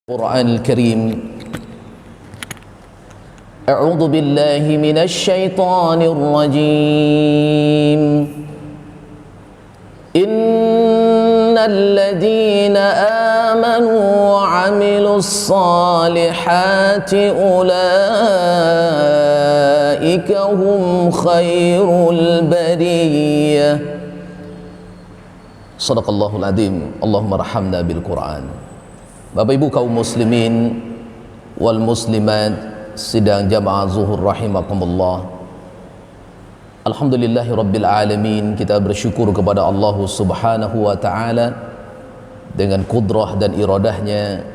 القرآن الكريم. أعوذ بالله من الشيطان الرجيم. إن الذين آمنوا وعملوا الصالحات أولئك هم خير البرية. صدق الله العظيم. اللهم ارحمنا بالقرآن. Bapak Ibu kaum muslimin wal muslimat sidang jamaah zuhur rahimakumullah. Alhamdulillahi rabbil alamin, kita bersyukur kepada Allah subhanahu wa ta'ala. Dengan kudrah dan iradahnya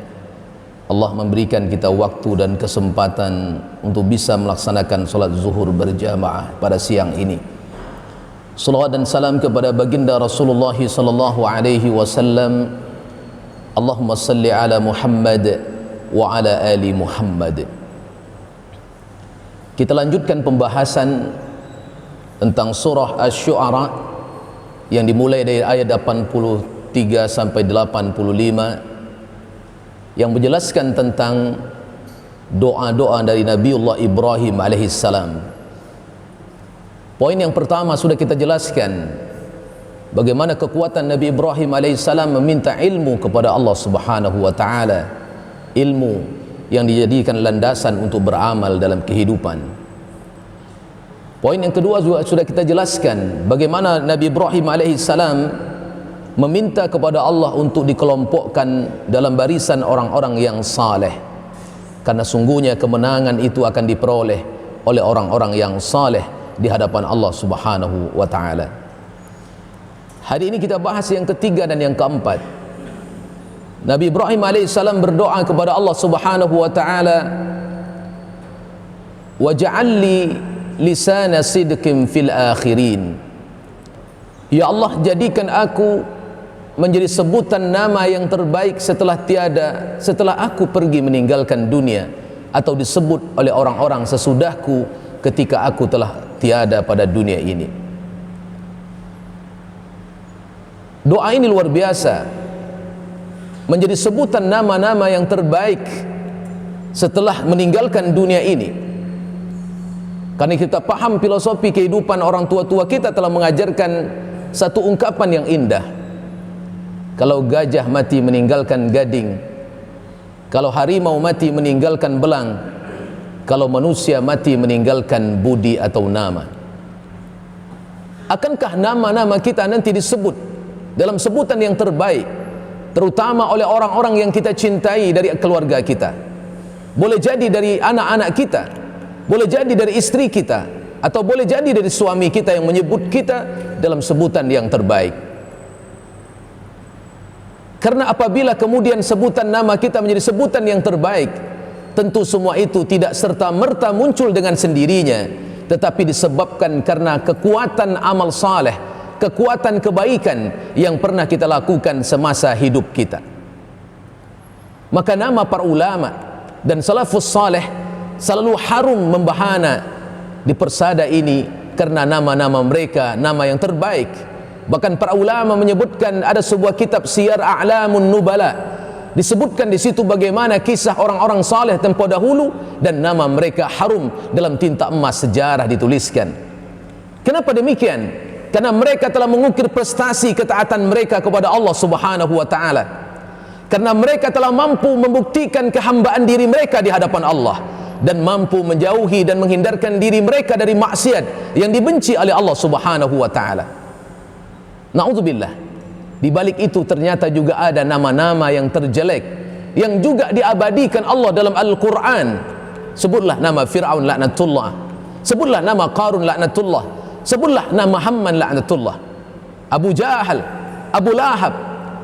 Allah memberikan kita waktu dan kesempatan untuk bisa melaksanakan salat zuhur berjamaah pada siang ini. Salawat dan salam kepada baginda Rasulullah sallallahu alaihi wasallam. Allahumma salli ala Muhammad wa ala ali Muhammad. Kita lanjutkan pembahasan tentang surah Asy-Syu'ara yang dimulai dari ayat 83 sampai 85 yang menjelaskan tentang doa-doa dari Nabiullah Ibrahim alaihissalam. Poin yang pertama sudah kita jelaskan, bagaimana kekuatan Nabi Ibrahim alaihissalam meminta ilmu kepada Allah subhanahu wa ta'ala, ilmu yang dijadikan landasan untuk beramal dalam kehidupan. Poin yang kedua juga sudah kita jelaskan, bagaimana Nabi Ibrahim alaihissalam meminta kepada Allah untuk dikelompokkan dalam barisan orang-orang yang saleh, karena sungguhnya kemenangan itu akan diperoleh oleh orang-orang yang saleh di hadapan Allah subhanahu wa ta'ala. Hari ini kita bahas yang ketiga dan yang keempat. Nabi Ibrahim alaihissalam berdoa kepada Allah subhanahu wa ta'ala, waj'alli lisana sidqin fil akhirin. Ya Allah, jadikan aku menjadi sebutan nama yang terbaik setelah aku pergi meninggalkan dunia, atau disebut oleh orang-orang sesudahku ketika aku telah tiada pada dunia ini. Doa ini luar biasa, menjadi sebutan nama-nama yang terbaik setelah meninggalkan dunia ini. Karena kita paham filosofi kehidupan, orang tua-tua kita telah mengajarkan satu ungkapan yang indah. Kalau gajah mati meninggalkan gading, kalau harimau mati meninggalkan belang, kalau manusia mati meninggalkan budi atau nama. Akankah nama-nama kita nanti disebut dalam sebutan yang terbaik, terutama oleh orang-orang yang kita cintai dari keluarga kita? Boleh jadi dari anak-anak kita, boleh jadi dari istri kita, atau boleh jadi dari suami kita yang menyebut kita dalam sebutan yang terbaik. Karena apabila kemudian sebutan nama kita menjadi sebutan yang terbaik, tentu semua itu tidak serta-merta muncul dengan sendirinya, tetapi disebabkan karena kekuatan amal saleh, kekuatan kebaikan yang pernah kita lakukan semasa hidup kita. Maka nama para ulama dan salafus saleh selalu harum membahana di persada ini karena nama-nama mereka nama yang terbaik. Bahkan para ulama menyebutkan, ada sebuah kitab Siyar A'lamun Nubala, disebutkan di situ bagaimana kisah orang-orang saleh tempo dahulu dan nama mereka harum dalam tinta emas sejarah dituliskan. Kenapa demikian? Karena mereka telah mengukir prestasi ketaatan mereka kepada Allah subhanahu wa ta'ala. Karena mereka telah mampu membuktikan kehambaan diri mereka di hadapan Allah, dan mampu menjauhi dan menghindarkan diri mereka dari maksiat yang dibenci oleh Allah subhanahu wa ta'ala. Na'udzubillah. Di balik itu ternyata juga ada nama-nama yang terjelek yang juga diabadikan Allah dalam Al-Quran. Sebutlah nama Fir'aun laknatullah, sebutlah nama Qarun laknatullah, sebutlah nama Haman laknatullah, Abu Jahal, Abu Lahab,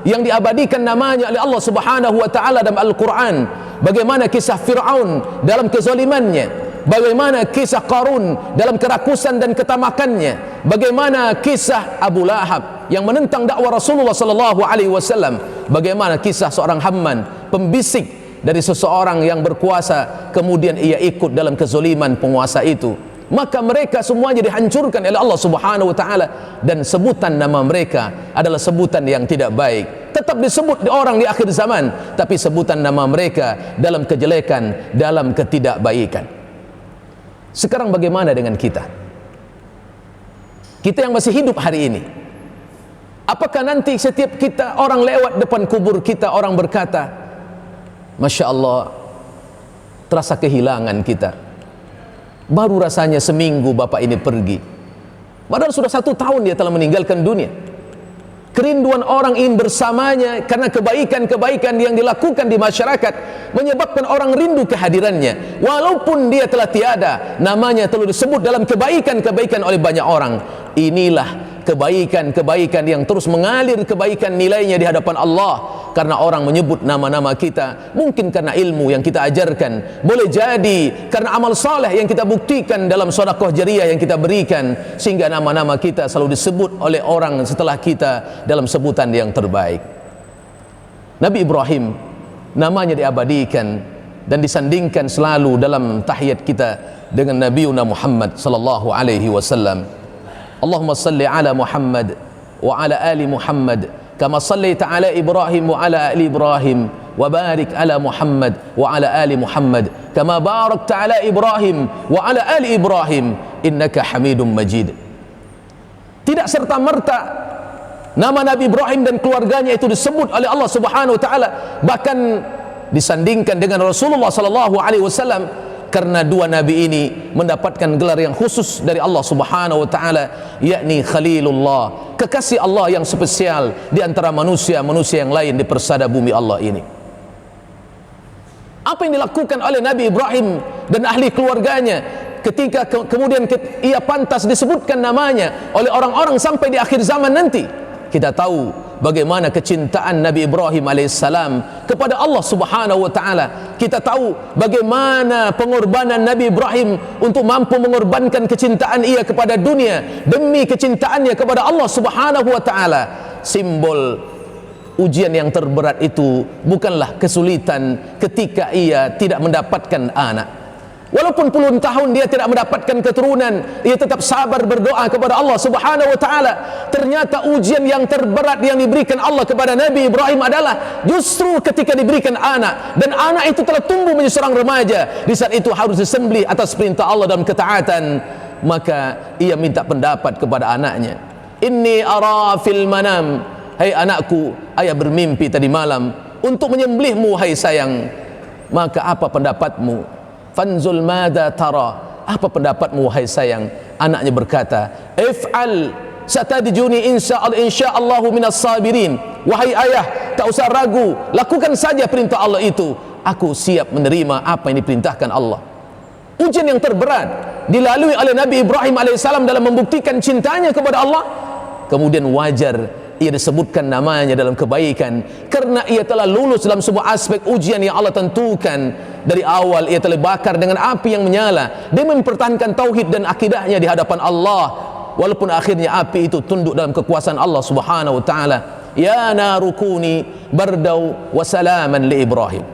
yang diabadikan namanya oleh Allah subhanahu wa ta'ala dalam Al-Quran. Bagaimana kisah Fir'aun dalam kezalimannya, bagaimana kisah Qarun dalam kerakusan dan ketamakannya, bagaimana kisah Abu Lahab yang menentang dakwah Rasulullah sallallahu alaihi wasallam, bagaimana kisah seorang Haman, pembisik dari seseorang yang berkuasa, kemudian ia ikut dalam kezaliman penguasa itu. Maka mereka semuanya dihancurkan oleh Allah subhanahu wa ta'ala, dan sebutan nama mereka adalah sebutan yang tidak baik. tetap disebut orang di akhir zaman, tapi sebutan nama mereka dalam kejelekan, dalam ketidakbaikan. Sekarang bagaimana dengan kita? Kita yang masih hidup hari ini, apakah nanti setiap kita orang lewat depan kubur kita, orang berkata, Masya Allah, terasa kehilangan kita, baru rasanya seminggu bapak ini pergi, padahal sudah 1 tahun dia telah meninggalkan dunia. Kerinduan orang ingin bersamanya karena kebaikan-kebaikan yang dilakukan di masyarakat menyebabkan orang rindu kehadirannya. Walaupun dia telah tiada, namanya telah disebut dalam kebaikan-kebaikan oleh banyak orang. Inilah kebaikan-kebaikan yang terus mengalir kebaikan nilainya di hadapan Allah, karena orang menyebut nama-nama kita, mungkin karena ilmu yang kita ajarkan, boleh jadi karena amal saleh yang kita buktikan dalam sedekah jariah yang kita berikan, sehingga nama-nama kita selalu disebut oleh orang setelah kita dalam sebutan yang terbaik. Nabi Ibrahim namanya diabadikan dan disandingkan selalu dalam tahiyat kita dengan Nabi Muhammad sallallahu alaihi wasallam. Allahumma salli ala Muhammad wa ala ali Muhammad kama sallaita ala Ibrahim wa ala ali Ibrahim wa barik ala Muhammad wa ala ali Muhammad kama barakta ala Ibrahim wa ala ali Ibrahim innaka Hamidum Majid. Tidak serta-merta nama Nabi Ibrahim dan keluarganya itu disebut oleh Allah Subhanahu wa taala, bahkan disandingkan dengan Rasulullah sallallahu alaihi wasallam, karena dua nabi ini mendapatkan gelar yang khusus dari Allah Subhanahu wa taala, yakni Khalilullah, kekasih Allah yang spesial di antara manusia-manusia yang lain di persada bumi Allah ini. Apa yang dilakukan oleh Nabi Ibrahim dan ahli keluarganya ketika kemudian ia pantas disebutkan namanya oleh orang-orang sampai di akhir zaman nanti? Kita tahu bagaimana kecintaan Nabi Ibrahim alaihissalam kepada Allah Subhanahu wa taala. Kita tahu bagaimana pengorbanan Nabi Ibrahim untuk mampu mengorbankan kecintaan ia kepada dunia demi kecintaannya kepada Allah Subhanahu wa taala. Simbol ujian yang terberat itu bukanlah kesulitan ketika ia tidak mendapatkan anak. Walaupun puluhan tahun dia tidak mendapatkan keturunan, ia tetap sabar berdoa kepada Allah Subhanahu wa taala. Ternyata ujian yang terberat yang diberikan Allah kepada Nabi Ibrahim adalah justru ketika diberikan anak, dan anak itu telah tumbuh menjadi seorang remaja. Di saat itu harus disembelih atas perintah Allah dalam ketaatan, maka ia minta pendapat kepada anaknya. Inni ara fil manam, hai anakku, ayah bermimpi tadi malam untuk menyembelihmu hai sayang. Maka apa pendapatmu? Fanzul mada tara, apa pendapatmu wahai sayang? Anaknya berkata, if'al satadjuni insyaallahu minas sabirin. Wahai ayah, tak usah ragu, lakukan saja perintah Allah itu, aku siap menerima apa yang diperintahkan Allah. Ujian yang terberat dilalui oleh Nabi Ibrahim alaihissalam dalam membuktikan cintanya kepada Allah. Kemudian wajar ia disebutkan namanya dalam kebaikan, karena ia telah lulus dalam sebuah aspek ujian yang Allah tentukan. Dari awal ia telah bakar dengan api yang menyala, dia mempertahankan tauhid dan akidahnya di hadapan Allah, walaupun akhirnya api itu tunduk dalam kekuasaan Allah Subhanahu wa taala. Ya narukuni bardau wa salaman li Ibrahim.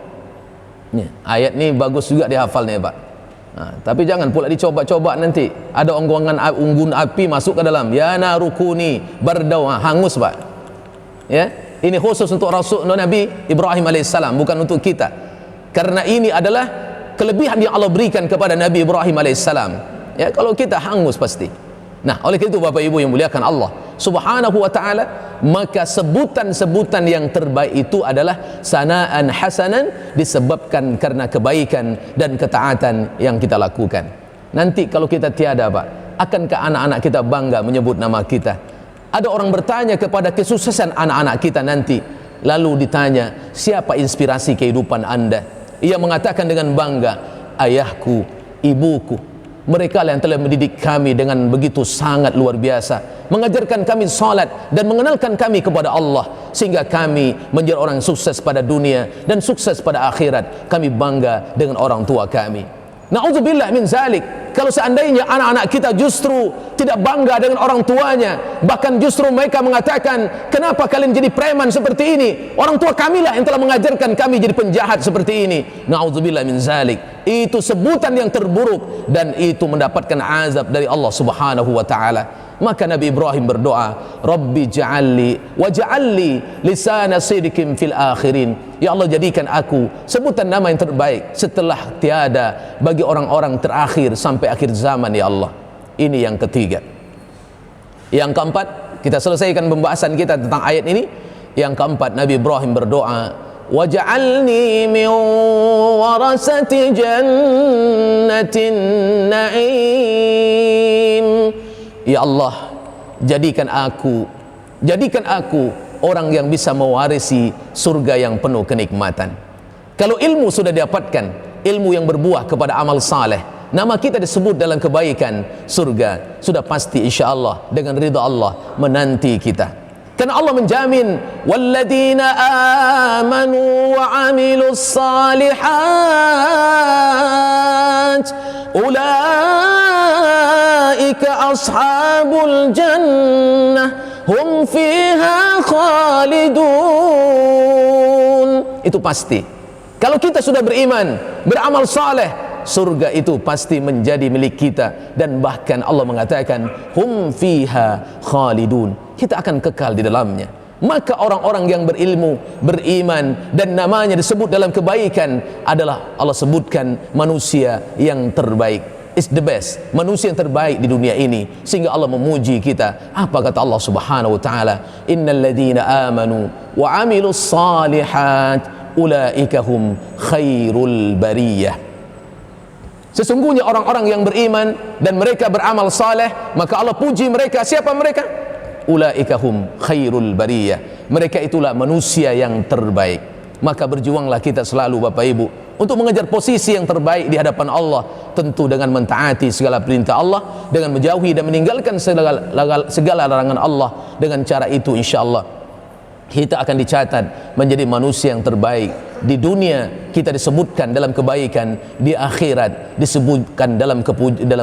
Ayat ni bagus juga dihafalnya, Pak. Tapi jangan pula dicoba-coba, nanti ada unggun api masuk ke dalam. Ya narukuni bardau, hangus, Pak. Ya, ini khusus untuk Rasul Nabi Ibrahim alaihissalam, bukan untuk kita. Karena ini adalah kelebihan yang Allah berikan kepada Nabi Ibrahim alaihissalam. Ya, kalau kita hangus pasti. Nah, oleh itu Bapak Ibu yang muliakan Allah Subhanahu wa taala, maka sebutan-sebutan yang terbaik itu adalah sanaan hasanan, disebabkan karena kebaikan dan ketaatan yang kita lakukan. Nanti kalau kita tiada, Pak, akankah anak-anak kita bangga menyebut nama kita? Ada orang bertanya kepada kesuksesan anak-anak kita nanti, lalu ditanya, siapa inspirasi kehidupan Anda? Ia mengatakan dengan bangga, ayahku, ibuku, mereka yang telah mendidik kami dengan begitu sangat luar biasa, mengajarkan kami salat dan mengenalkan kami kepada Allah, sehingga kami menjadi orang sukses pada dunia dan sukses pada akhirat. Kami bangga dengan orang tua kami. Na'udzubillah min zalik. kalau seandainya anak-anak kita justru tidak bangga dengan orang tuanya, bahkan justru mereka mengatakan, kenapa kalian jadi preman seperti ini? Orang tua kamilah yang telah mengajarkan kami jadi penjahat seperti ini. Na'udzubillah min zalik. Itu sebutan yang terburuk dan itu mendapatkan azab dari Allah Subhanahu wa taala. Maka Nabi Ibrahim berdoa, Rabbi ja'alli waj'alli lisana sidqin fil akhirin. Ya Allah, jadikan aku sebutan nama yang terbaik setelah tiada bagi orang-orang terakhir sampai akhir zaman, ya Allah. Ini yang ketiga. Yang keempat, kita selesaikan pembahasan kita tentang ayat ini. Yang keempat, Nabi Ibrahim berdoa, waj'alni min warasati jannatin na'im. Ya Allah, jadikan aku orang yang bisa mewarisi surga yang penuh kenikmatan. Kalau ilmu sudah didapatkan, ilmu yang berbuah kepada amal saleh, nama kita disebut dalam kebaikan surga, sudah pasti insyaallah dengan ridha Allah menanti kita. Karena Allah menjamin, walladzina amanu wa amilus salihat ulaika ashabul jannah hum fiha khalidun. Itu pasti. Kalau kita sudah beriman, beramal saleh, surga itu pasti menjadi milik kita. Dan bahkan Allah mengatakan, hum fiha khalidun, kita akan kekal di dalamnya. Maka orang-orang yang berilmu, beriman, dan namanya disebut dalam kebaikan adalah Allah sebutkan manusia yang terbaik, is the best, manusia yang terbaik di dunia ini. Sehingga Allah memuji kita. Apa kata Allah Subhanahu wa taala? Innal ladzina amanu wa amilus salihat ulaika hum khairul bariyah. Sesungguhnya orang-orang yang beriman dan mereka beramal saleh, maka Allah puji mereka. Siapa mereka? Ulaika hum khairul bariyah. Mereka itulah manusia yang terbaik. Maka berjuanglah kita selalu, Bapak Ibu, untuk mengejar posisi yang terbaik di hadapan Allah, tentu dengan mentaati segala perintah Allah, dengan menjauhi dan meninggalkan segala larangan Allah. Dengan cara itu insyaallah kita akan dicatat menjadi manusia yang terbaik. Di dunia kita disebutkan dalam kebaikan, di akhirat disebutkan dalam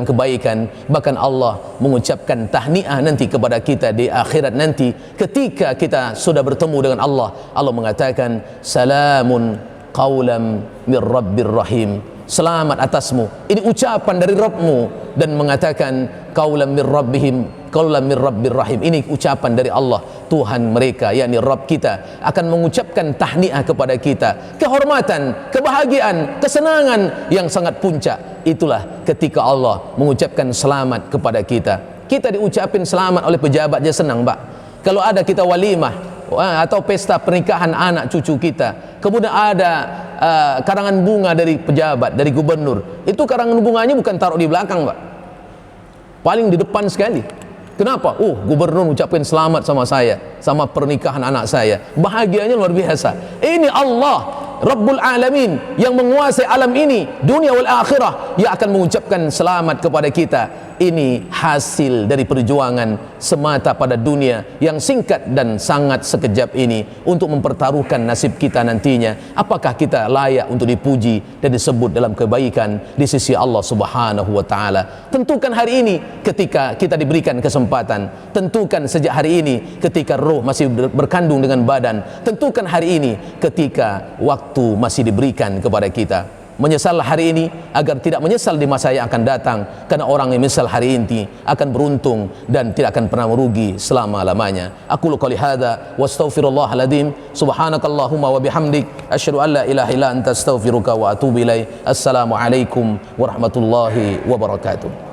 kebaikan. Bahkan Allah mengucapkan tahniah nanti kepada kita di akhirat nanti, ketika kita sudah bertemu dengan Allah. Allah mengatakan, salamun qaulam mir rabbir rahim. Selamat atasmu, ini ucapan dari Rabbmu, dan mengatakan qaulam mir rabbihim, qaulam mir rabbir rahim. Ini ucapan dari Allah, Tuhan mereka, yakni Rabb kita, akan mengucapkan tahniah kepada kita, kehormatan, kebahagiaan, kesenangan yang sangat puncak. Itulah ketika Allah mengucapkan selamat kepada kita. Kita diucapin selamat oleh pejabat dia senang, Pak. Kalau ada kita walimah atau pesta pernikahan anak cucu kita, kemudian ada karangan bunga dari pejabat, dari gubernur, itu karangan bunganya bukan taruh di belakang, Pak, paling di depan sekali. Kenapa? Gubernur ucapin selamat sama saya, sama pernikahan anak saya. Bahagianya luar biasa. Ini Allah Rabbul Alamin yang menguasai alam ini, dunia wal akhirah, yang akan mengucapkan selamat kepada kita. Ini hasil dari perjuangan semata pada dunia yang singkat dan sangat sekejap ini, untuk mempertaruhkan nasib kita nantinya. Apakah kita layak untuk dipuji dan disebut dalam kebaikan di sisi Allah Subhanahu wa taala? Tentukan hari ini ketika kita diberikan kesempatan. Tentukan sejak hari ini ketika roh masih berkandung dengan badan. Tentukan hari ini ketika waktu masih diberikan kepada kita. Menyesallah hari ini agar tidak menyesal di masa yang akan datang, karena orang yang menyesal hari ini akan beruntung dan tidak akan pernah merugi selama-lamanya. Aku qouli hadza wa astaghfirullahal adzim. Subhanakallahumma wa bihamdik asyhadu an la ilaha illa anta astaghfiruka wa atubu ilaik. Assalamualaikum warahmatullahi wabarakatuh.